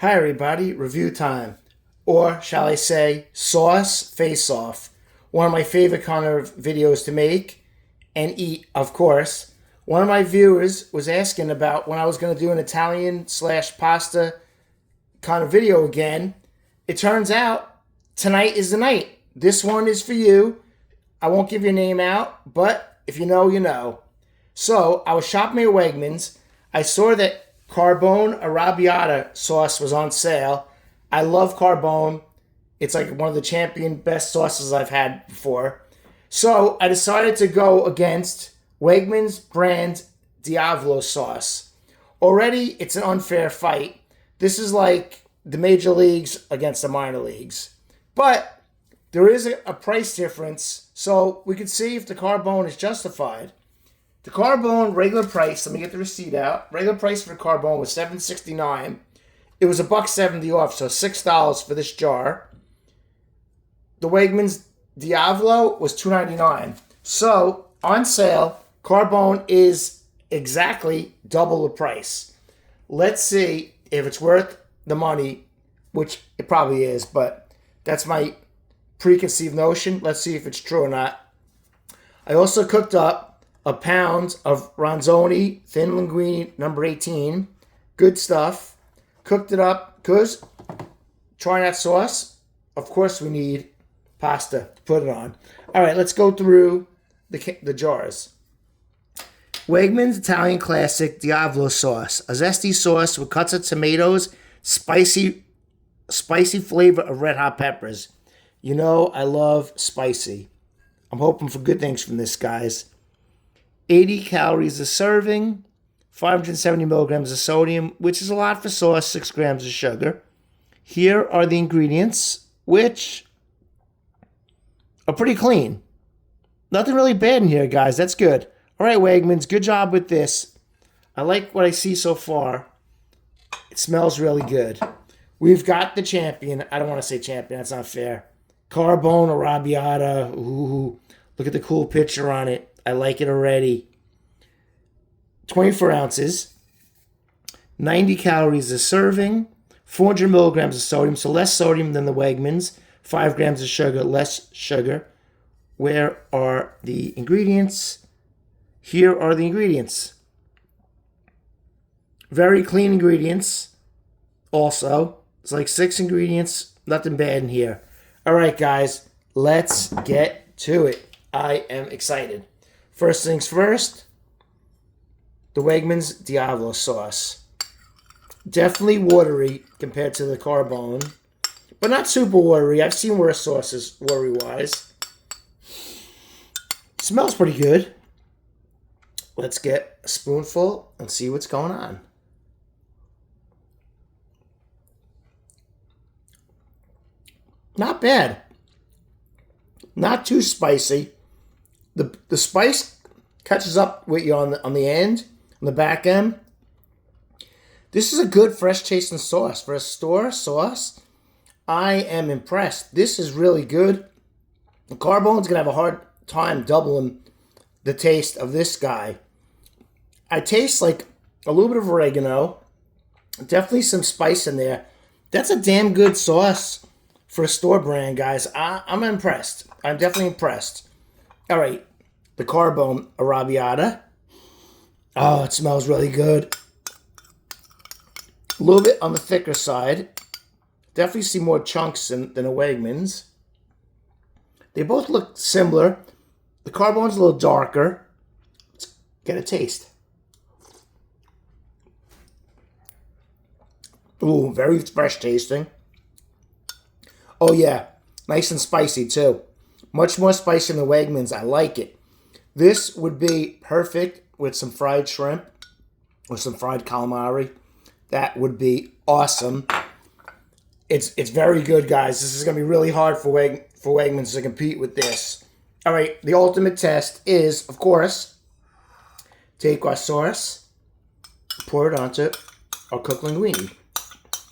Hi everybody, review time. Or shall I say, sauce face-off. One of my favorite kind of videos to make and eat, of course. One of my viewers was asking about when I was going to do an Italian slash pasta kind of video again. It turns out tonight is the night. This one is for you. I won't give your name out, but if you know, you know. So I was shopping at Wegmans. I saw that Carbone Arrabbiata sauce was on sale. I love Carbone. It's like one of the champion best sauces I've had before. So I decided to go against Wegmans brand Diavolo sauce. Already, it's an unfair fight. This is like the major leagues against the minor leagues. But there is a price difference, so we can see if the Carbone is justified. The Carbone regular price, let me get the receipt out. Regular price for the Carbone was $7.69. It was $1.70 off, so $6 for this jar. The Wegmans Diavolo was $2.99. So, on sale, Carbone is exactly double the price. Let's see if it's worth the money, which it probably is, but that's my preconceived notion. Let's see if it's true or not. I also cooked up a pound of Ronzoni thin linguine number 18. Good stuff. Cooked it up because trying that sauce, of course we need pasta to put it on. All right, let's go through the jars. Wegmans Italian Classic Diavolo Sauce. A zesty sauce with cuts of tomatoes, spicy flavor of red hot peppers. You know I love spicy. I'm hoping for good things from this, guys. 80 calories a serving, 570 milligrams of sodium, which is a lot for sauce, 6 grams of sugar. Here are the ingredients, which are pretty clean. Nothing really bad in here, guys. That's good. All right, Wegmans, good job with this. I like what I see so far. It smells really good. We've got the champion. I don't want to say champion. That's not fair. Carbone Arrabbiata. Ooh, look at the cool picture on it. I like it already. 24 ounces, 90 calories a serving, 400 milligrams of sodium, so less sodium than the Wegmans, 5 grams of sugar, less sugar. Where are the ingredients? Here are the ingredients. Very clean ingredients. Also, it's like 6 ingredients, nothing bad in here. All right, guys, let's get to it. I am excited. First things first, the Wegmans Diavolo sauce. Definitely watery compared to the Carbone, but not super watery. I've seen worse sauces watery-wise. Smells pretty good. Let's get a spoonful and see what's going on. Not bad. Not too spicy. The spice catches up with you on the end, on the back end. This is a good fresh tasting sauce. For a store sauce, I am impressed. This is really good. The Carbone's going to have a hard time doubling the taste of this guy. I taste like a little bit of oregano. Definitely some spice in there. That's a damn good sauce for a store brand, guys. I'm impressed. I'm definitely impressed. All right, the Carbone Arrabbiata. Oh, it smells really good. A little bit on the thicker side. Definitely see more chunks than a Wegmans. They both look similar. The Carbone's a little darker. Let's get a taste. Ooh, very fresh tasting. Oh yeah, nice and spicy too. Much more spicy than the Wegmans. I like it. This would be perfect with some fried shrimp or some fried calamari. That would be awesome. It's very good, guys. This is going to be really hard for Wegmans to compete with this. All right, the ultimate test is, of course, take our sauce, pour it onto our cooked linguine.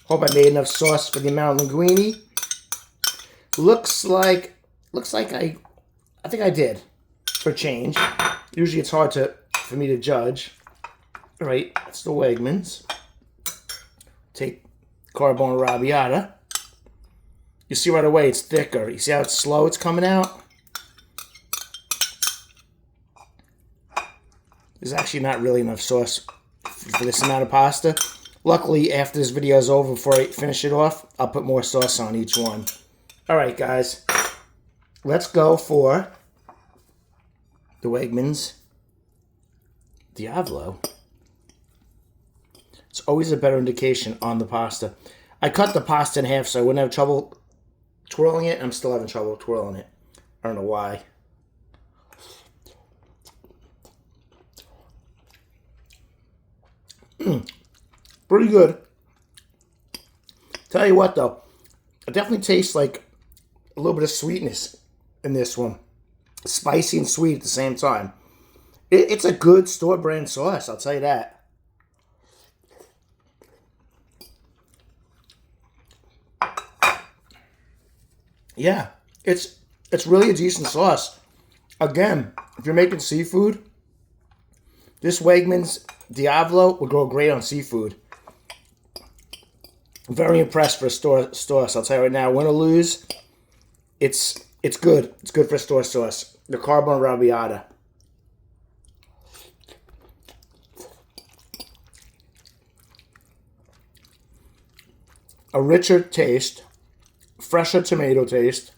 Hope I made enough sauce for the amount of linguine. Looks like I think I did for change. Usually it's hard for me to judge. All right, that's the Wegmans. Take Carbone Arrabbiata. You see right away it's thicker. You see how it's slow it's coming out? There's actually not really enough sauce for this amount of pasta. Luckily, after this video is over, before I finish it off, I'll put more sauce on each one. Alright, guys. Let's go for the Wegmans Diavolo. It's always a better indication on the pasta. I cut the pasta in half so I wouldn't have trouble twirling it. I'm still having trouble twirling it. I don't know why. Pretty good. Tell you what, though. It definitely tastes like a little bit of sweetness in this one. Spicy and sweet at the same time. It's a good store brand sauce, I'll tell you that. Yeah, it's really a decent sauce. Again, if you're making seafood, this Wegmans Diavolo would go great on seafood. I'm very impressed for a store sauce. I'll tell you right now, win or lose, it's good. It's good for a store sauce. The Carbone Arrabbiata. A richer taste, fresher tomato taste,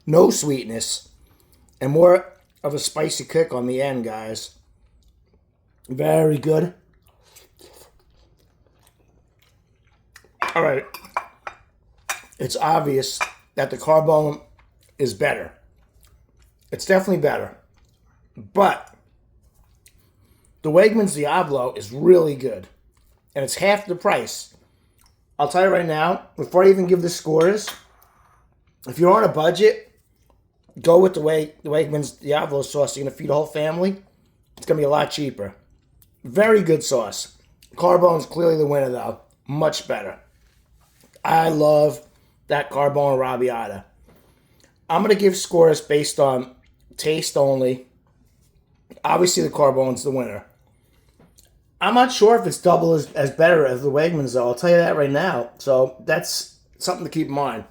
no sweetness, and more of a spicy kick on the end, guys. Very good. All right. It's obvious that the Carbone is better. It's definitely better. But the Wegmans Diavolo is really good. And it's half the price. I'll tell you right now, before I even give the scores, if you're on a budget, go with the Wegmans Diavolo sauce. You're going to feed a whole family. It's going to be a lot cheaper. Very good sauce. Carbone's clearly the winner, though. Much better. I love that Carbone Arrabbiata. I'm going to give scores based on taste only. Obviously, the Carbone's the winner. I'm not sure if it's double as better as the Wegmans, though. I'll tell you that right now. So that's something to keep in mind.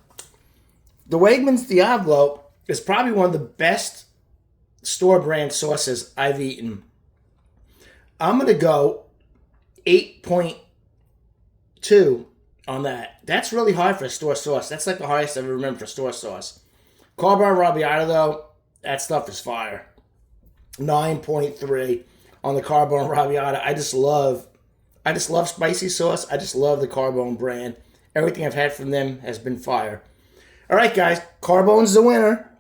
The Wegmans Diavolo is probably one of the best store brand sauces I've eaten. I'm going to go 8.2 on that. That's really high for a store sauce. That's like the highest I've ever remembered for store sauce. Carbone Arrabbiata, though, that stuff is fire. 9.3 on the Carbone Arrabbiata. I just love spicy sauce. I just love the Carbone brand. Everything I've had from them has been fire. All right, guys. Carbone's the winner.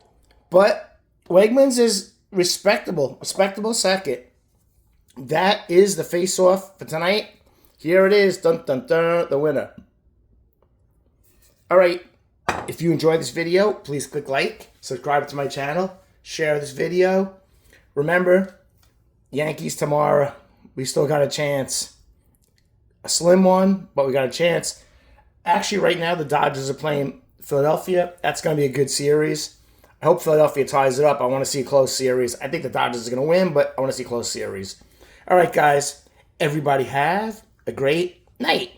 But Wegmans is respectable. Respectable second. That is the face-off for tonight. Here it is. Dun, dun, dun, the winner. All right. If you enjoyed this video, please click like, subscribe to my channel, share this video. Remember, Yankees tomorrow. We still got a chance. A slim one, but we got a chance. Actually, right now, the Dodgers are playing Philadelphia. That's going to be a good series. I hope Philadelphia ties it up. I want to see a close series. I think the Dodgers are going to win, but I want to see a close series. All right, guys. Everybody have a great night.